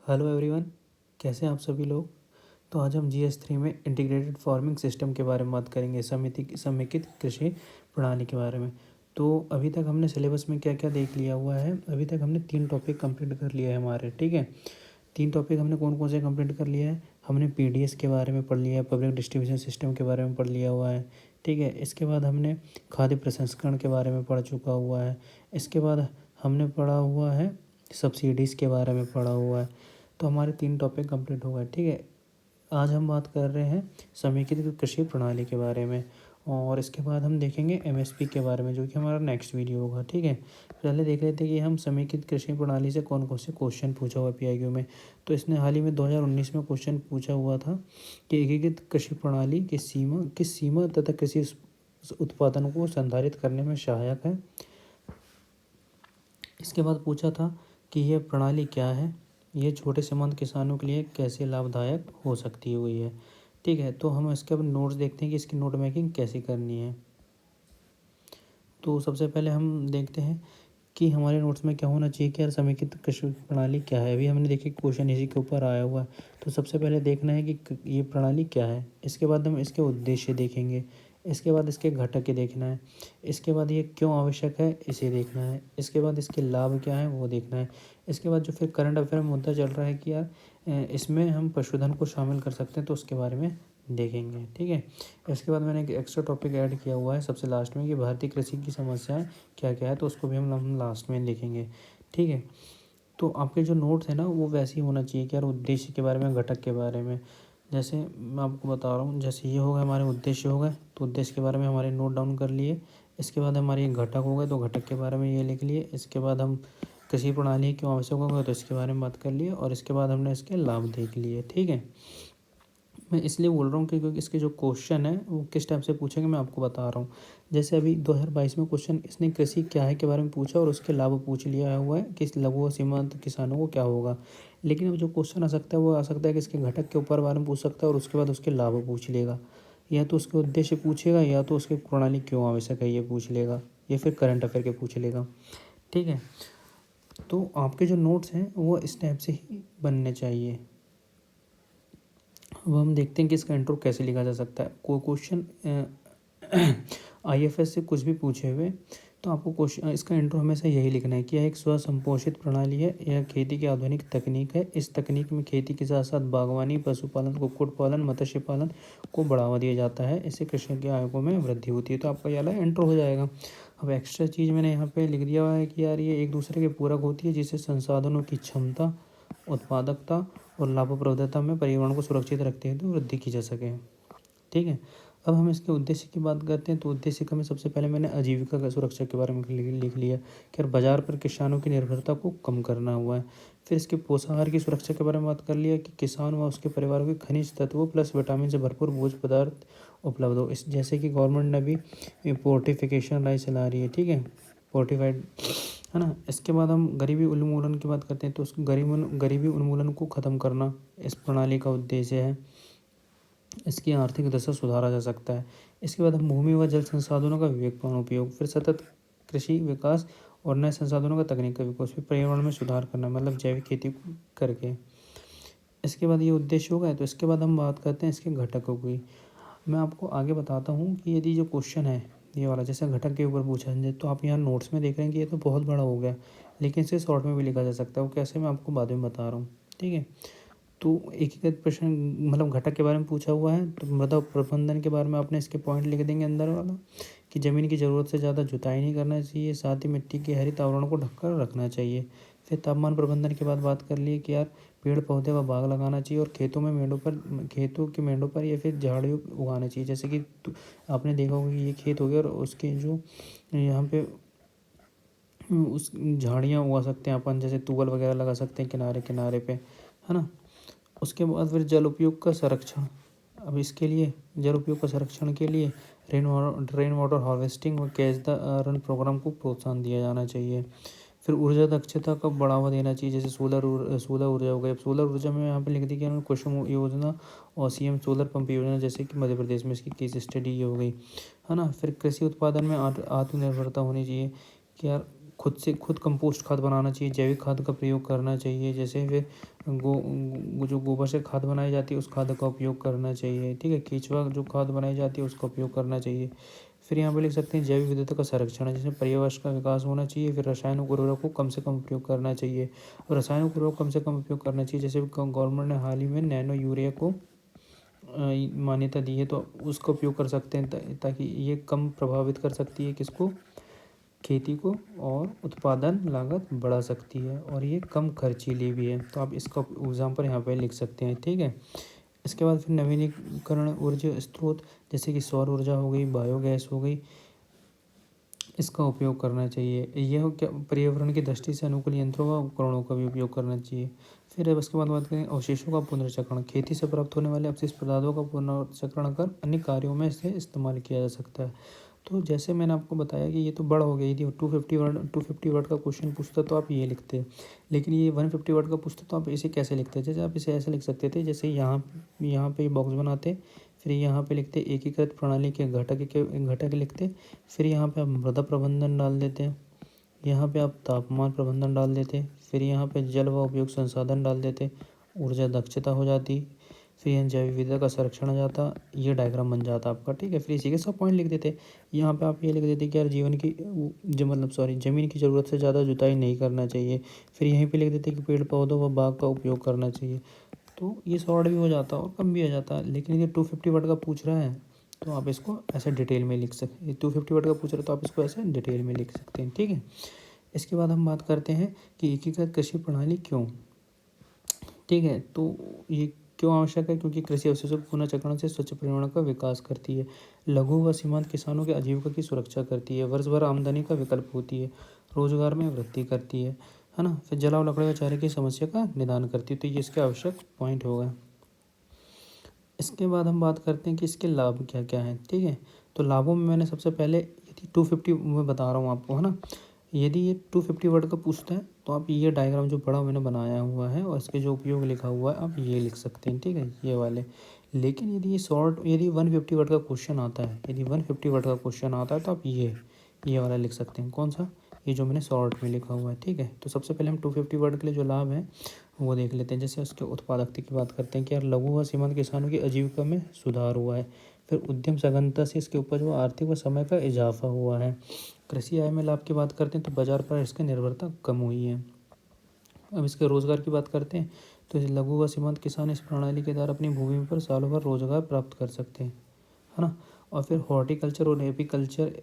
Hello everyone, कैसे हैं आप सभी लोग। तो आज हम GS3 में इंटीग्रेटेड फार्मिंग सिस्टम के बारे में बात करेंगे, समेकित कृषि प्रणाली के बारे में। तो अभी तक हमने सिलेबस में क्या क्या देख लिया हुआ है। अभी तक हमने 3 टॉपिक कंप्लीट कर लिए हैं हमारे, ठीक है। 3 टॉपिक हमने कौन कौन से कंप्लीट कर लिया है। हमने PDS के बारे में पढ़ लिया है, पब्लिक डिस्ट्रीब्यूशन सिस्टम के बारे में पढ़ लिया हुआ है, ठीक है। इसके बाद हमने खाद्य प्रसंस्करण के बारे में पढ़ चुका हुआ है। इसके बाद हमने पढ़ा हुआ है सब्सिडीज़ के बारे में पढ़ा हुआ है। तो हमारे 3 टॉपिक कंप्लीट हो गए, ठीक है। आज हम बात कर रहे हैं समेकित कृषि प्रणाली के बारे में, और इसके बाद हम देखेंगे MSP के बारे में, जो कि हमारा नेक्स्ट वीडियो होगा, ठीक है। पहले देख लेते हैं कि हम समेकित कृषि प्रणाली से कौन कौन से क्वेश्चन पूछा हुआ PIQ में। तो इसने हाल ही में 2019 में क्वेश्चन पूछा हुआ था कि एकीकृत कृषि प्रणाली की किस सीमा तथा कृषि उत्पादन को संधारित करने में सहायक है। इसके बाद पूछा था कि यह प्रणाली क्या है, ये छोटे सीमांत किसानों के लिए कैसे लाभदायक हो सकती हुई है, ठीक है। तो हम इसके अब नोट्स देखते हैं कि इसकी नोट मेकिंग कैसे करनी है। तो सबसे पहले हम देखते हैं कि हमारे नोट्स में क्या होना चाहिए कि यार समेकित कृषि प्रणाली क्या है। अभी हमने देखिए क्वेश्चन इसी के ऊपर आया हुआ है। तो सबसे पहले देखना है कि ये प्रणाली क्या है। इसके बाद हम इसके उद्देश्य देखेंगे। इसके बाद इसके घटक के देखना है। इसके बाद ये क्यों आवश्यक है इसे देखना है। इसके बाद इसके लाभ क्या है वो देखना है। इसके बाद जो फिर करंट अफेयर में मुद्दा चल रहा है कि यार इसमें हम पशुधन को शामिल कर सकते हैं, तो उसके बारे में देखेंगे, ठीक है। इसके बाद मैंने एक एक्स्ट्रा टॉपिक ऐड किया हुआ है सबसे लास्ट में कि भारतीय कृषि की समस्याएं क्या क्या है, तो उसको भी हम लास्ट में लिखेंगे, ठीक है। तो आपके जो नोट्स हैं ना वो वैसे ही होना चाहिए कि यार उद्देश्य के बारे में, घटक के बारे में। जैसे मैं आपको बता रहा हूँ, जैसे ये हो गए हमारे उद्देश्य हो गए, तो उद्देश्य के बारे में हमारे नोट डाउन कर लिए। इसके बाद हमारे घटक हो गए, तो घटक के बारे में ये लिख लिए। इसके बाद हम कृषि प्रणाली क्यों आवश्यक होगा, तो इसके बारे में बात कर लिए। और इसके बाद हमने इसके लाभ देख लिए, ठीक है। मैं इसलिए बोल रहा हूँ कि क्योंकि इसके जो क्वेश्चन है वो किस टाइप से पूछेंगे मैं आपको बता रहा हूँ। जैसे अभी 2022 में क्वेश्चन इसने कृषि क्या है के बारे में पूछा और उसके लाभ पूछ लिया हुआ है कि लघु और सीमांत किसानों को क्या होगा। लेकिन अब जो क्वेश्चन आ सकता है वो आ सकता है कि इसके घटक के ऊपर बारे में पूछ सकता है और उसके बाद उसके लाभ पूछ लेगा, या तो उसके उद्देश्य पूछेगा, या तो उसकी प्रणाली क्यों आवश्यक है ये पूछ लेगा, या फिर करंट अफेयर के पूछ लेगा, ठीक है। तो आपके जो नोट्स हैं वो इस टाइप से ही बनने चाहिए। अब हम देखते हैं कि इसका इंट्रो कैसे लिखा जा सकता है। कोई क्वेश्चन IFS से कुछ भी पूछे हुए, तो आपको क्वेश्चन इसका इंट्रो हमेशा यही लिखना है कि यह एक स्वसंपोषित प्रणाली है, यह खेती की आधुनिक तकनीक है। इस तकनीक में खेती के साथ साथ बागवानी, पशुपालन, कुक्कुट पालन, मत्स्य पालन को बढ़ावा दिया जाता है। इससे कृषि के आयोगों में वृद्धि होती है। तो आपका ये वाला इंट्रो हो जाएगा। अब एक्स्ट्रा चीज़ मैंने यहाँ पे लिख दिया हुआ है कि यार ये एक दूसरे के पूरक होती है, जिससे संसाधनों की क्षमता, उत्पादकता और लाभप्रदता में पर्यावरण को सुरक्षित रखते हैं तो वृद्धि की जा सके, ठीक है। अब हम इसके उद्देश्य की बात करते हैं। तो उद्देश्य का मैं सबसे पहले मैंने आजीविका का सुरक्षा के बारे में लिख लिया कि बाजार पर किसानों की निर्भरता को कम करना हुआ है। फिर इसके पोषाहार की सुरक्षा के बारे में बात कर लिया कि किसान व उसके परिवार को खनिज तत्वों प्लस विटामिन से भरपूर भोज्य पदार्थ उपलब्ध हो। इस जैसे कि गवर्नमेंट ने भी पोर्टिफिकेशन लाई चला रही है, ठीक है, फोर्टिफाइड, है ना। इसके बाद हम गरीबी उन्मूलन की बात करते हैं। तो उस गरीबी उन्मूलन को ख़त्म करना इस प्रणाली का उद्देश्य है। इसकी आर्थिक दशा सुधारा जा सकता है। इसके बाद हम भूमि व जल संसाधनों का विवेकपूर्ण उपयोग, फिर सतत कृषि विकास और नए संसाधनों का तकनीक का विकास, फिर पर्यावरण में सुधार करना मतलब जैविक खेती करके। इसके बाद ये उद्देश्य हो गए। तो इसके बाद हम बात करते हैं इसके घटकों की। मैं आपको आगे बताता हूँ कि यदि जो क्वेश्चन है ये वाला जैसे घटक के ऊपर पूछा है, तो आप यहाँ नोट्स में देख रहे हैं कि ये तो बहुत बड़ा हो गया, लेकिन इसे शॉर्ट में भी लिखा जा सकता है। वो कैसे मैं आपको बाद में बता रहा हूँ, ठीक है। तो एकीकृत प्रश्न मतलब घटक के बारे में पूछा हुआ है, तो मृदा प्रबंधन के बारे में आपने इसके पॉइंट लिख देंगे अंदर वाला कि ज़मीन की ज़रूरत से ज़्यादा जुताई नहीं करना चाहिए, साथ ही मिट्टी के हरित आवरण को ढककर रखना चाहिए। फिर तापमान प्रबंधन के बाद बात कर ली कि यार पेड़ पौधे व बाग लगाना चाहिए, और खेतों के मेढ़ों पर या फिर झाड़ियों उगाना चाहिए। जैसे कि आपने देखा होगा कि ये खेत हो गया और उसके जो यहाँ पे उस झाड़ियाँ उगा सकते हैं अपन, जैसे तुवल वगैरह लगा सकते हैं किनारे किनारे पे, है ना। उसके बाद फिर जल उपयोग का संरक्षण। अब इसके लिए जल उपयोग का संरक्षण के लिए रेन वाटर हार्वेस्टिंग और कैच द रन प्रोग्राम को प्रोत्साहन दिया जाना चाहिए। फिर ऊर्जा दक्षता का बढ़ावा देना चाहिए, जैसे सोलर ऊर्जा हो गई। अब सोलर ऊर्जा में यहाँ पे लिख दी कि कुसुम योजना और CM सोलर पंप योजना, जैसे कि मध्य प्रदेश में इसकी केस स्टडी ये हो गई, है ना। फिर कृषि उत्पादन में आत्मनिर्भरता होनी चाहिए कि यार खुद कंपोस्ट खाद बनाना चाहिए, जैविक खाद का प्रयोग करना चाहिए। जैसे फिर जो गोबर से खाद बनाई जाती है उस खाद का उपयोग करना चाहिए, ठीक है। केंचुआ जो खाद बनाई जाती है उसका उपयोग करना चाहिए। फिर यहाँ पे लिख सकते हैं जैव विविधता का संरक्षण, जिसमें पर्यावरण का विकास होना चाहिए। फिर रासायनिक उर्वरक को कम से कम उपयोग करना चाहिए, और रासायनिक उर्वरक कम से कम उपयोग करना चाहिए। जैसे गवर्नमेंट ने हाल ही में नैनो यूरिया को मान्यता दी है, तो उसका उपयोग कर सकते हैं ताकि ये कम प्रभावित कर सकती है किसको, खेती को, और उत्पादन लागत बढ़ा सकती है, और ये कम खर्चीली भी है। तो आप इसका एग्जाम्पल यहाँ पे लिख सकते हैं, ठीक है। इसके बाद फिर नवीनीकरण ऊर्जा स्रोत, जैसे कि सौर ऊर्जा हो गई, बायोगैस हो गई, इसका उपयोग करना चाहिए। यह क्या पर्यावरण की दृष्टि से अनुकूल यंत्रों व उपकरणों का भी उपयोग करना चाहिए। फिर अब उसके बाद बात करें अवशेषों का पुनर्चक्रण। खेती से प्राप्त होने वाले अपशिष्ट पदार्थों का पुनर्चक्रण कर अन्य कार्यों में इसे इस्तेमाल किया जा सकता है। तो जैसे मैंने आपको बताया कि ये तो बड़ा हो गया, यदि 250 वर्ड का क्वेश्चन पूछता तो आप ये लिखते, लेकिन ये 150 वर्ड का पूछता तो आप इसे कैसे लिखते। जैसे आप इसे ऐसे लिख सकते थे, जैसे यहाँ पे बॉक्स बनाते, फिर यहाँ पे लिखते एकीकृत प्रणाली के घटक लिखते, फिर यहाँ पे आप मृदा प्रबंधन डाल देते, यहाँ पे आप तापमान प्रबंधन डाल देते, फिर यहाँ पे जल व उपयोग संसाधन डाल देते, ऊर्जा दक्षता हो जाती, फिर यहाँ जैव विविधता का संरक्षण आ जाता, ये डायग्राम बन जाता आपका, ठीक है। फिर इसी के सब पॉइंट लिख देते। यहाँ पे आप ये लिख देते कि यार ज़मीन की ज़रूरत से ज़्यादा जुताई नहीं करना चाहिए। फिर यहीं पे लिख देते कि पेड़ पौधों व बाग का उपयोग करना चाहिए। तो ये शॉर्ट भी हो जाता और कम भी हो जाता, लेकिन ये 250 वर्ड का पूछ रहा है तो आप इसको ऐसे डिटेल में लिख सकते हैं। 250 वर्ड का पूछ रहा है तो आप इसको ऐसे डिटेल में लिख सकते हैं, ठीक है। इसके बाद हम बात करते हैं कि एकीकृत कृषि प्रणाली क्यों, ठीक है। तो ये क्यों आवश्यक है, क्योंकि कृषि अवशेषों के पुनर्चक्रण से स्वच्छ पर्यावरण का विकास करती है, लघु व सीमांत किसानों के आजीविका की सुरक्षा करती है, वर्ष भर आमदनी का विकल्प होती है, रोजगार में वृद्धि करती है ना। फिर जलाव, लकड़ी व चारे की समस्या का निदान करती है। तो ये इसके आवश्यक पॉइंट होगा। इसके बाद हम बात करते हैं कि इसके लाभ क्या क्या हैं, ठीक है। तो लाभों में मैंने सबसे पहले यदि 250 मैं बता रहा हूँ आपको, है ना, यदि ये 250 वर्ड का पूछता है तो आप ये डायग्राम जो बड़ा मैंने बनाया हुआ है और इसके जो उपयोग लिखा हुआ है आप ये लिख सकते हैं, ठीक है, ये वाले। लेकिन यदि 150 वर्ड का क्वेश्चन आता है, यदि 150 वर्ड का क्वेश्चन आता है तो आप ये वाला लिख सकते हैं। कौन सा, ये जो मैंने शॉर्ट में लिखा हुआ है, ठीक है। तो सबसे पहले हम 250 वर्ड के लिए जो लाभ है वो देख लेते हैं। जैसे उसके उत्पादकता की बात करते हैं कि यार लघु व सीमांत किसानों की आजीविका में सुधार हुआ है। फिर उद्यम सघनता से इसके उपज व आर्थिक व समय का इजाफा हुआ है। कृषि आय में लाभ की बात करते हैं तो बाजार पर इसकी निर्भरता कम हुई है। अब इसके रोजगार की बात करते हैं तो लघु व सीमांत किसान इस प्रणाली के द्वारा अपनी भूमि पर सालों भर रोजगार प्राप्त कर सकते हैं, है ना। और फिर हॉर्टिकल्चर और एपीकल्चर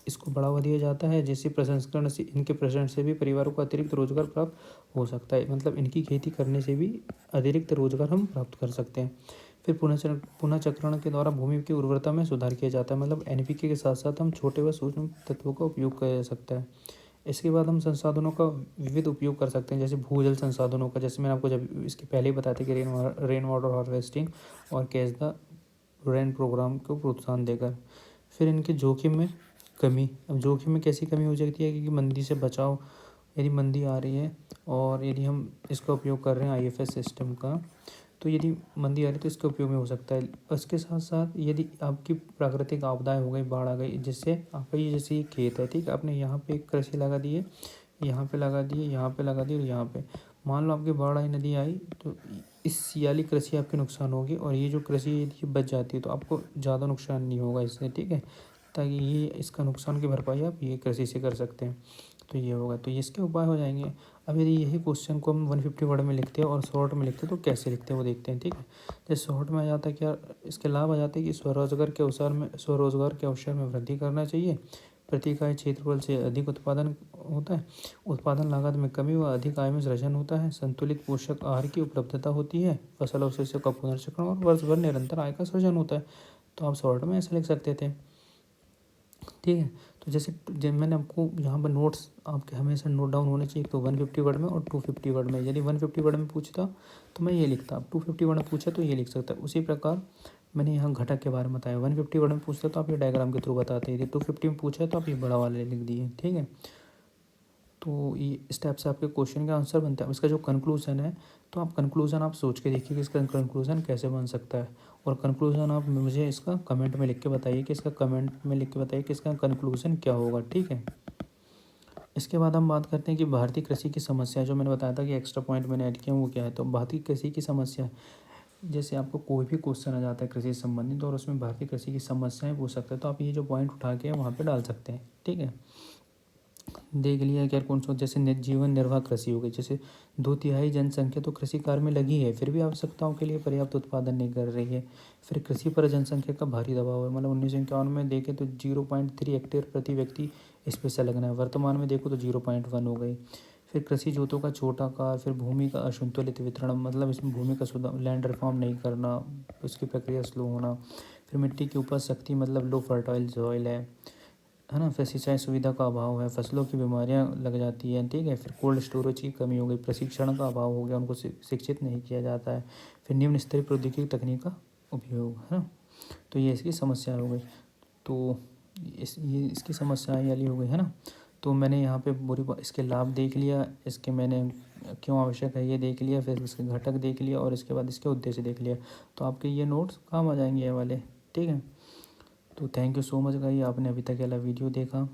इसको बढ़ावा दिया जाता है, जैसे प्रसंस्करण से इनके प्रसंस्करण से भी परिवारों को अतिरिक्त रोजगार प्राप्त हो सकता है। मतलब इनकी खेती करने से भी अतिरिक्त रोजगार हम प्राप्त कर सकते हैं। फिर पुनःचक्रण के द्वारा भूमि की उर्वरता में सुधार किया जाता है। मतलब एनपीके के साथ साथ हम छोटे व सूक्ष्म तत्वों का उपयोग किया जा सकता है। इसके बाद हम संसाधनों का विविध उपयोग कर सकते हैं, जैसे भूजल संसाधनों का, जैसे मैंने आपको जब इसके पहले ही बताया था कि रेन वाटर हार्वेस्टिंग और कैच द रेन प्रोग्राम को प्रोत्साहन देकर। फिर इनके जोखिम में कमी। अब जोखिम में कैसी कमी हो सकती है, क्योंकि मंदी से बचाव, यदि मंदी आ रही है और यदि हम इसका उपयोग कर रहे हैं आईएफएस सिस्टम का, तो यदि मंदी आ रही है तो इसके उपयोग में हो सकता है। उसके साथ साथ यदि आपकी प्राकृतिक आपदाएं हो गई, बाढ़ आ गई, जिससे आपका ये जैसे खेत है, ठीक है, आपने यहाँ पे एक कृषि लगा दी है, यहाँ पे लगा दी है, यहाँ पे लगा दी और यहाँ पे, मान लो आपकी बाढ़ आई, नदी आई, तो इस सियाली कृषि आपकी नुकसान होगी, और ये जो कृषि यदि बच जाती है तो आपको ज़्यादा नुकसान नहीं होगा इससे, ठीक है, ताकि ये इसका नुकसान की भरपाई आप ये कृषि से कर सकते हैं। तो ये होगा, तो ये इसके उपाय हो जाएंगे। अब यदि यही क्वेश्चन को हम 150 वर्ड में लिखते हैं और शॉर्ट में लिखते हैं तो कैसे लिखते हैं वो देखते हैं, ठीक है। जैसे शॉर्ट में आ जाता है क्या, इसके लाभ आ जाते हैं कि स्वरोजगार के अवसर में वृद्धि करना चाहिए, प्रति इकाई क्षेत्रफल से अधिक उत्पादन होता है, उत्पादन लागत में कमी व अधिक आय में सृजन होता है, संतुलित पोषक आहार की उपलब्धता होती है, फसल अवशेषों का पुनर्चक्रण और वर्ष भर निरंतर आय का सृजन होता है। तो आप शॉर्ट में ऐसे लिख सकते थे, ठीक है। तो जैसे जब मैंने आपको यहाँ पर नोट्स आपके हमेशा नोट डाउन होने चाहिए, तो 150 वर्ड में और 250 वर्ड में। यदि 150 वर्ड में पूछता तो मैं ये लिखता, अब 250 वर्ड में पूछा तो ये लिख सकता। उसी प्रकार मैंने यहाँ घटक के बारे में बताया, 150 वर्ड में पूछता तो आप ये डायग्राम के थ्रू बताते, यदि 250 में पूछा तो आप ये बड़ा वाले लिख दिए, ठीक है। तो ये इस टाइप से आपके क्वेश्चन का आंसर बनता है। इसका जो कंक्लूजन है, तो आप कंक्लूजन आप सोच के देखिए कि इसका कंक्लूजन कैसे बन सकता है, और कंक्लूजन आप मुझे इसका कमेंट में लिख के बताइए कि इसका कंक्लूजन क्या होगा, ठीक है। इसके बाद हम बात करते हैं कि भारतीय कृषि की समस्या, जो मैंने बताया था कि एक्स्ट्रा पॉइंट मैंने ऐड किया वो क्या है। तो भारतीय कृषि की समस्या, जैसे आपको कोई भी क्वेश्चन आ जाता है कृषि से संबंधित और उसमें भारतीय कृषि की समस्याएं पूछ सकते हैं, तो आप ये जो पॉइंट उठा के वहाँ पे डाल सकते हैं। ठीक है, देख लिया क्या कौन सा, जैसे जीवन निर्वाह कृषि हो गई, जैसे 2/3 जनसंख्या तो कृषि कार्य में लगी है फिर भी आवश्यकताओं के लिए पर्याप्त उत्पादन नहीं कर रही है। फिर कृषि पर जनसंख्या का भारी दबाव है, मतलब 1951 में देखें तो 0.3 हेक्टेयर प्रति व्यक्ति इस पे संलग्न है, वर्तमान में देखो तो 0.1 हो गई। फिर कृषि जोतों का छोटा आकार, फिर भूमि का असंतुलित वितरण, मतलब इसमें भूमि का सुधार, लैंड रिफॉर्म नहीं करना, उसकी प्रक्रिया स्लो होना। फिर मिट्टी की उपज शक्ति, मतलब लो फर्टाइल सॉइल है ना। फिर सिंचाई सुविधा का अभाव है, फसलों की बीमारियां लग जाती हैं। ठीक है, फिर कोल्ड स्टोरेज की कमी हो गई, प्रशिक्षण का अभाव हो गया, उनको शिक्षित नहीं किया जाता है। फिर निम्न स्तरीय प्रौद्योगिकी तकनीक का उपयोग, है ना। तो ये इसकी समस्या हो गई। तो ये इसकी समस्याएं वाली हो गई, है ना। तो मैंने यहाँ पे इसके लाभ देख लिया, इसके मैंने क्यों आवश्यक है ये देख लिया, फिर इसके घटक देख लिया और इसके बाद इसके उद्देश्य देख लिया। तो आपके ये नोट्स काम आ जाएंगे ये वाले। ठीक है, तो thank you so much guys, आपने अभी तक वाला वीडियो देखा,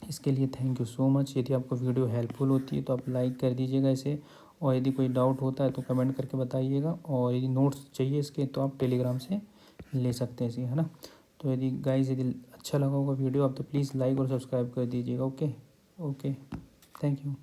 इसके लिए थैंक यू सो मच। यदि आपको वीडियो हेल्पफुल होती है तो आप लाइक कर दीजिएगा इसे, और यदि कोई डाउट होता है तो कमेंट करके बताइएगा, और यदि नोट्स चाहिए इसके तो आप टेलीग्राम से ले सकते हैं इसे, है ना। तो यदि गाइस यदि अच्छा लगा होगा वीडियो आप तो प्लीज़ लाइक और सब्सक्राइब कर दीजिएगा। Okay okay, thank you.